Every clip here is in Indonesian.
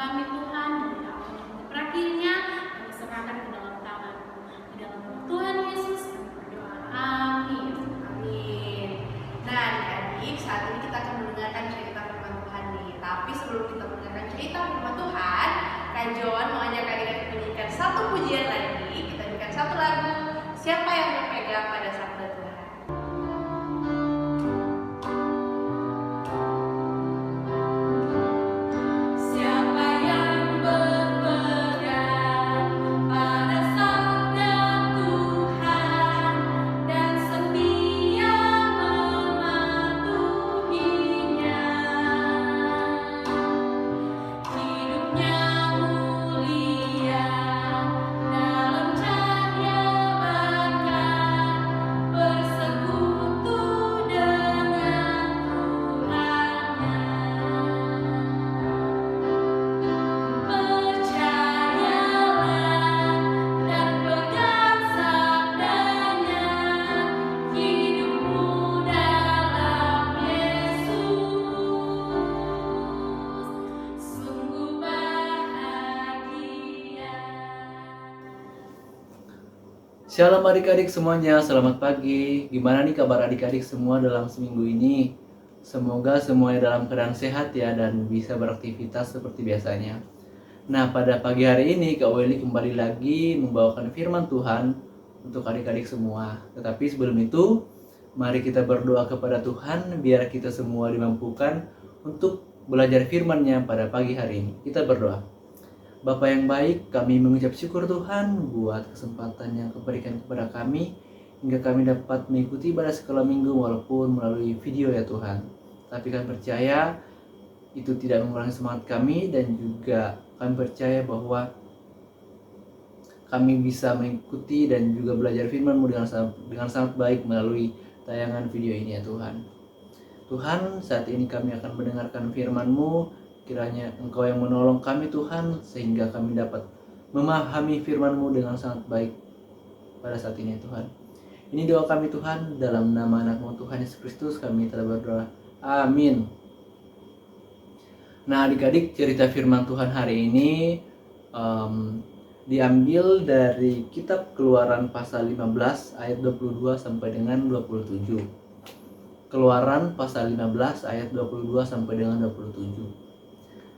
kami Tuhan, dari awal sampai berakhirnya, kami serahkan ke dalam tangan-Mu. Di dalam nama Tuhan Yesus kami berdoa. Amin. Amin. Nah, adik-adik, saat ini kita akan mendengarkan cerita firman Tuhan nih. Tapi sebelum kita mendengarkan cerita firman Tuhan, Kak John mau ajak adik-adik menyanyikan satu pujian lagi. Kita nyanyikan satu lagu. Siapa yang berpegang pada sabda Tuhan? Shalom adik-adik semuanya, selamat pagi. Gimana nih kabar adik-adik semua dalam seminggu ini? Semoga semuanya dalam keadaan sehat ya dan bisa beraktivitas seperti biasanya. Nah, pada pagi hari ini Kak Welly kembali lagi membawakan firman Tuhan untuk adik-adik semua. Tetapi sebelum itu, mari kita berdoa kepada Tuhan biar kita semua dimampukan untuk belajar firman-Nya pada pagi hari ini. Kita berdoa. Bapa yang baik, kami mengucap syukur Tuhan buat kesempatan yang Kau berikan kepada kami hingga kami dapat mengikuti ibadah sekolah minggu walaupun melalui video ya Tuhan. Tapi kami percaya itu tidak mengurangi semangat kami dan juga kami percaya bahwa kami bisa mengikuti dan juga belajar firman-Mu dengan sangat baik melalui tayangan video ini ya Tuhan. Tuhan, saat ini kami akan mendengarkan firman-Mu. Kiranya Engkau yang menolong kami Tuhan, sehingga kami dapat memahami firman-Mu dengan sangat baik pada saat ini Tuhan. Ini doa kami Tuhan, dalam nama anak-Mu Tuhan Yesus Kristus kami telah berdoa. Amin. Nah adik-adik, cerita firman Tuhan hari ini diambil dari kitab Keluaran pasal 15 ayat 22 sampai dengan 27. Keluaran pasal 15 ayat 22 sampai dengan 27.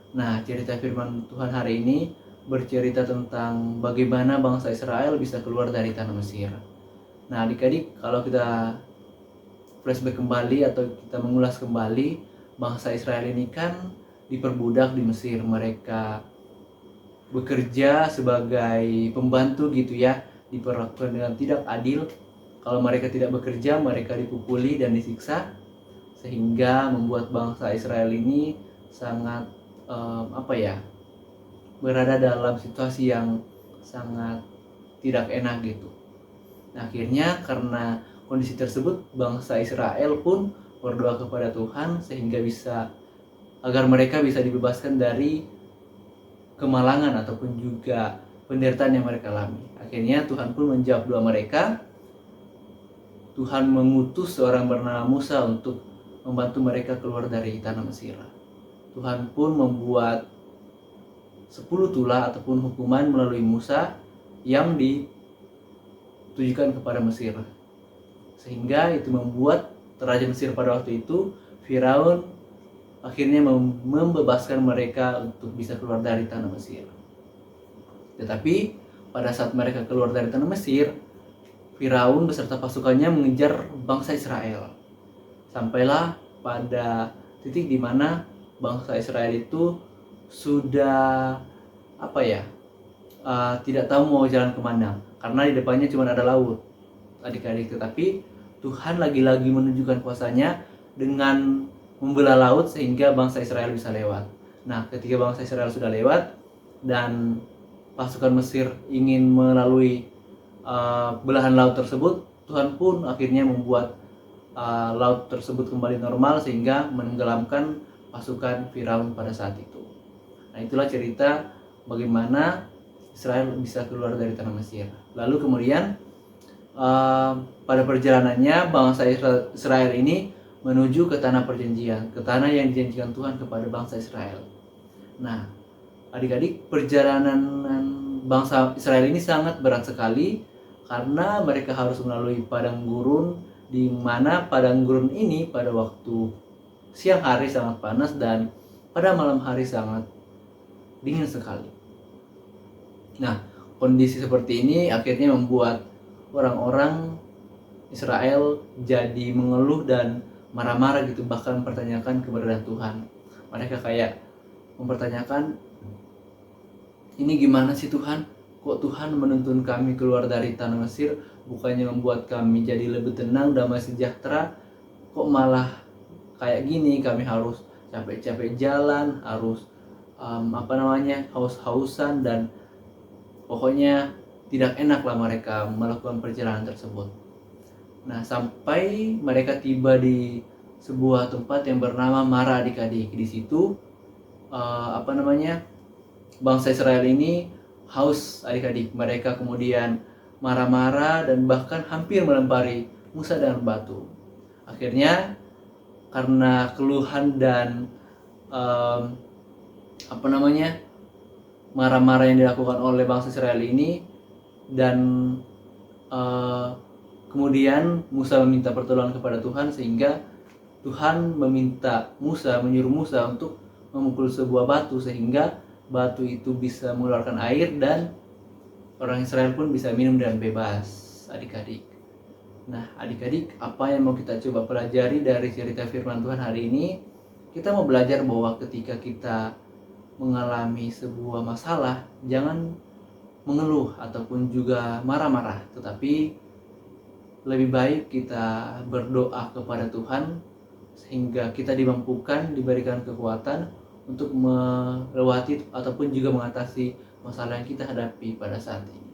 Nah, cerita firman Tuhan hari ini bercerita tentang bagaimana bangsa Israel bisa keluar dari tanah Mesir. Nah, adik-adik, kalau kita flashback kembali atau kita mengulas kembali, bangsa Israel ini kan diperbudak di Mesir. Mereka bekerja sebagai pembantu gitu ya, diperlakukan dengan tidak adil. Kalau mereka tidak bekerja, mereka dipukuli dan disiksa, sehingga membuat bangsa Israel ini sangat berada dalam situasi yang sangat tidak enak gitu. Nah, akhirnya karena kondisi tersebut, bangsa Israel pun berdoa kepada Tuhan sehingga agar mereka bisa dibebaskan dari kemalangan ataupun juga penderitaan yang mereka alami. Akhirnya Tuhan pun menjawab doa mereka. Tuhan mengutus seorang bernama Musa untuk membantu mereka keluar dari tanah Mesir. Tuhan pun membuat 10 tulah ataupun hukuman melalui Musa yang ditujukan kepada Mesir. Sehingga itu membuat Raja Mesir pada waktu itu, Firaun, akhirnya membebaskan mereka untuk bisa keluar dari tanah Mesir. Tetapi pada saat mereka keluar dari tanah Mesir, Firaun beserta pasukannya mengejar bangsa Israel. Sampailah pada titik di mana bangsa Israel itu sudah tidak tahu mau jalan kemana, karena di depannya cuma ada laut, adik-adik. Tetapi Tuhan lagi-lagi menunjukkan kuasanya dengan membelah laut sehingga bangsa Israel bisa lewat. Nah, ketika bangsa Israel sudah lewat dan pasukan Mesir ingin melalui belahan laut tersebut, Tuhan pun akhirnya membuat laut tersebut kembali normal sehingga menenggelamkan pasukan Firaun pada saat itu. Nah, itulah cerita bagaimana Israel bisa keluar dari tanah Mesir. Lalu kemudian pada perjalanannya bangsa Israel ini menuju ke tanah perjanjian, ke tanah yang dijanjikan Tuhan kepada bangsa Israel. Nah, Adik-adik, perjalanan bangsa Israel ini sangat berat sekali karena mereka harus melalui padang gurun, di mana padang gurun ini pada waktu siang hari sangat panas dan pada malam hari sangat dingin sekali. Nah, kondisi seperti ini akhirnya membuat orang-orang Israel jadi mengeluh dan marah-marah gitu, bahkan mempertanyakan keberadaan Tuhan. Mereka kayak mempertanyakan, ini gimana sih Tuhan? Kok Tuhan menuntun kami keluar dari tanah Mesir, bukannya membuat kami jadi lebih tenang, damai sejahtera? Kok malah kayak gini, kami harus capek-capek jalan, harus haus-hausan, dan pokoknya tidak enak lah mereka melakukan perjalanan tersebut. Nah, sampai mereka tiba di sebuah tempat yang bernama Mara, adik-adik. Di situ bangsa Israel ini haus, adik-adik. Mereka kemudian marah-marah dan bahkan hampir melempari Musa dengan batu. Akhirnya karena keluhan dan marah-marah yang dilakukan oleh bangsa Israel ini, dan kemudian Musa meminta pertolongan kepada Tuhan, sehingga Tuhan menyuruh Musa untuk memukul sebuah batu, sehingga batu itu bisa mengeluarkan air dan orang Israel pun bisa minum dengan bebas, adik-adik. Nah, adik-adik, apa yang mau kita coba pelajari dari cerita firman Tuhan hari ini? Kita mau belajar bahwa ketika kita mengalami sebuah masalah, jangan mengeluh ataupun juga marah-marah, tetapi lebih baik kita berdoa kepada Tuhan sehingga kita dimampukan, diberikan kekuatan untuk melewati ataupun juga mengatasi masalah yang kita hadapi pada saat ini.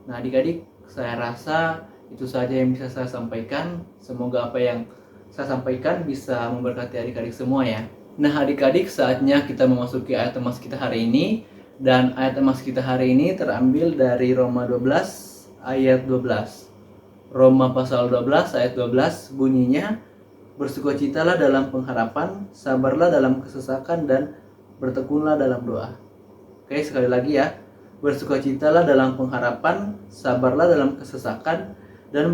Nah, adik-adik, saya rasa itu saja yang bisa saya sampaikan. Semoga apa yang saya sampaikan bisa memberkati adik-adik semua ya. Nah, adik-adik, saatnya kita memasuki ayat emas kita hari ini. Dan ayat emas kita hari ini terambil dari Roma 12 ayat 12. Roma pasal 12 ayat 12 bunyinya, bersukacitalah dalam pengharapan, sabarlah dalam kesesakan, dan bertekunlah dalam doa. Oke, sekali lagi ya. Bersukacitalah dalam pengharapan, sabarlah dalam kesesakan, dan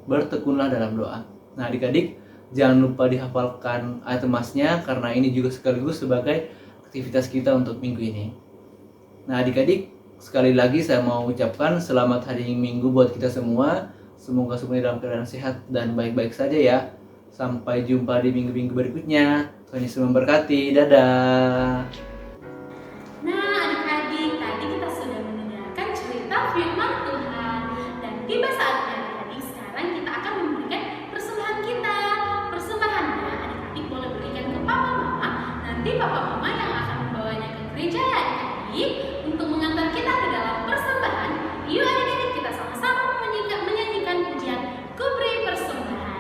bertekunlah dalam doa. Nah, adik-adik, jangan lupa dihafalkan ayat emasnya, karena ini juga sekaligus sebagai aktivitas kita untuk minggu ini. Nah, adik-adik, sekali lagi saya mau ucapkan selamat hari Minggu buat kita semua. Semoga semuanya dalam keadaan sehat dan baik-baik saja ya. Sampai jumpa di minggu-minggu berikutnya. Tuhan Yesus memberkati. Dadah. Nah, adik-adik, tadi kita sudah mendengarkan cerita firman Tuhan. Dan tiba saatnya adik-adik, sekarang kita akan memberikan persembahan kita. Persembahannya adik-adik boleh berikan ke papa mama. Nanti papa mama yang akan membawanya ke gereja ya adik-adik, untuk mengantar kita ke dalam persembahan. Yuk adik-adik, kita sama-sama menyanyikan pujian Kuberi Persembahan.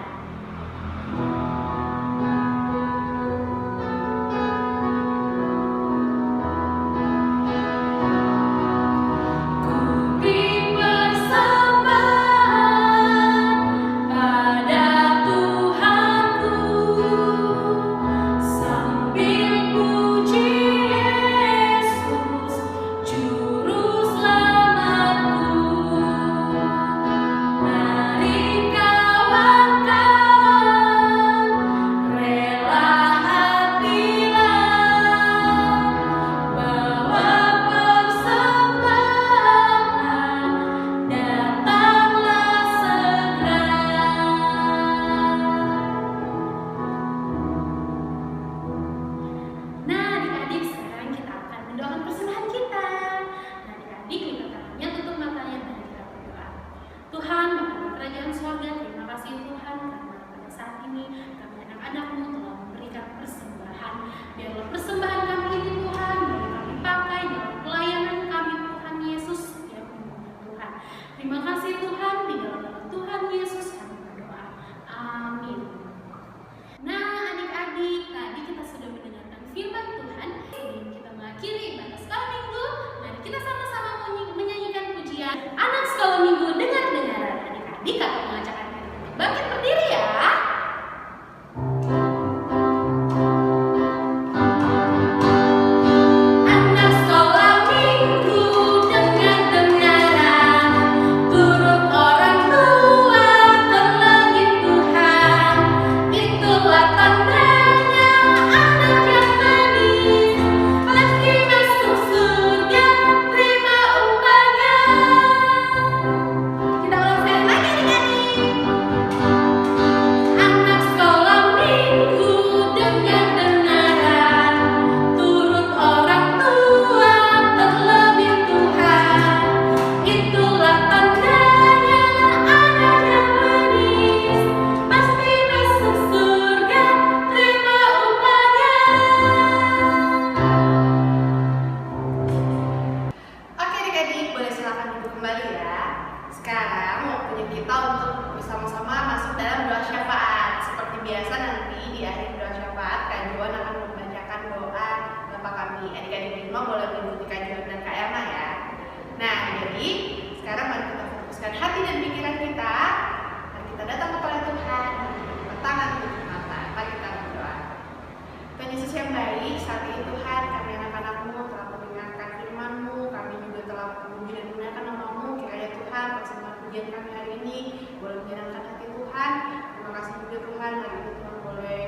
pujian kami hari ini boleh menyenangkan hati Tuhan. Terima kasih juga Tuhan, hari ini Tuhan boleh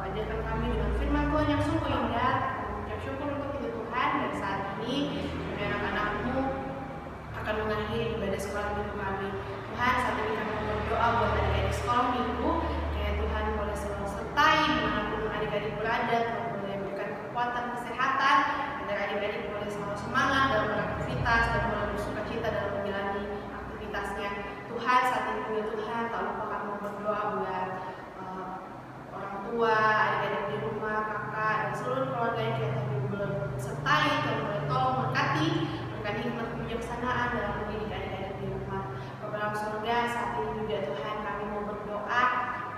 ajarkan kami dengan firman Tuhan yang sungguh indah. Mengucap syukur untuk itu Tuhan, dan saat ini kami anak-anak-Mu akan mengakhiri ibadah sekolah minggu kami. Tuhan, saat ini kami berdoa buat adik-adik sekolah minggu, kayak Tuhan boleh selalu sertai dimanapun adik-adik berada. Tuhan boleh berikan kekuatan, kesehatan, agar adik-adik boleh selalu semangat dalam beraktivitas dan boleh bersuka cita dalam menjalani aktivitasnya. Tuhan, saat ini juga Tuhan, tak lupa kami berdoa buat orang tua, adik-adik di rumah, kakak, dan seluruh keluarga yang kita boleh sertai, dan boleh tolong berkati hikmat kebijaksanaan dalam mendidik adik-adik di rumah. Bapa dalam surga, saat ini juga Tuhan kami mau berdoa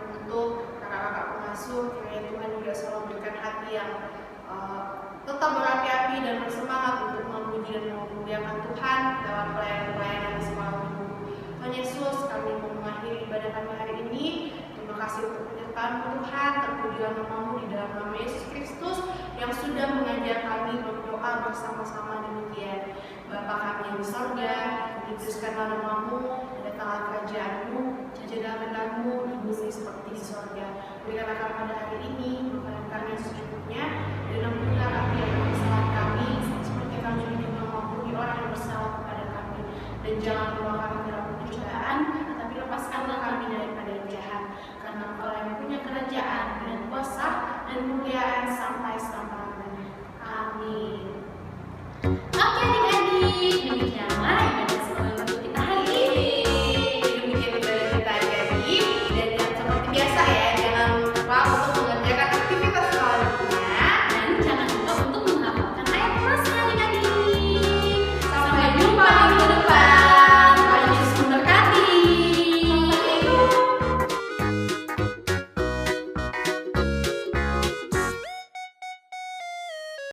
untuk kakak-kakak pengasuh, kiranya Tuhan juga selalu berikan hati yang tetap berapi-api dan bersemangat untuk memuji dan memuliakan Tuhan dalam pelayanan-pelayanan di sekolah minggu. Tuhan Yesus, kami mau mengakhiri ibadah kami hari ini. Terima kasih untuk penyertaan Tuhan, terpujilah nama-Mu di dalam nama Yesus Kristus yang sudah mengajar kami berdoa bersama-sama demikian. Bapa kami yang di sorga, dikuduskanlah nama-Mu, datanglah kerajaan-Mu, jadilah kehendak-Mu di bumi seperti di sorga. Berikanlah kami pada hari ini makanan kami yang secukupnya,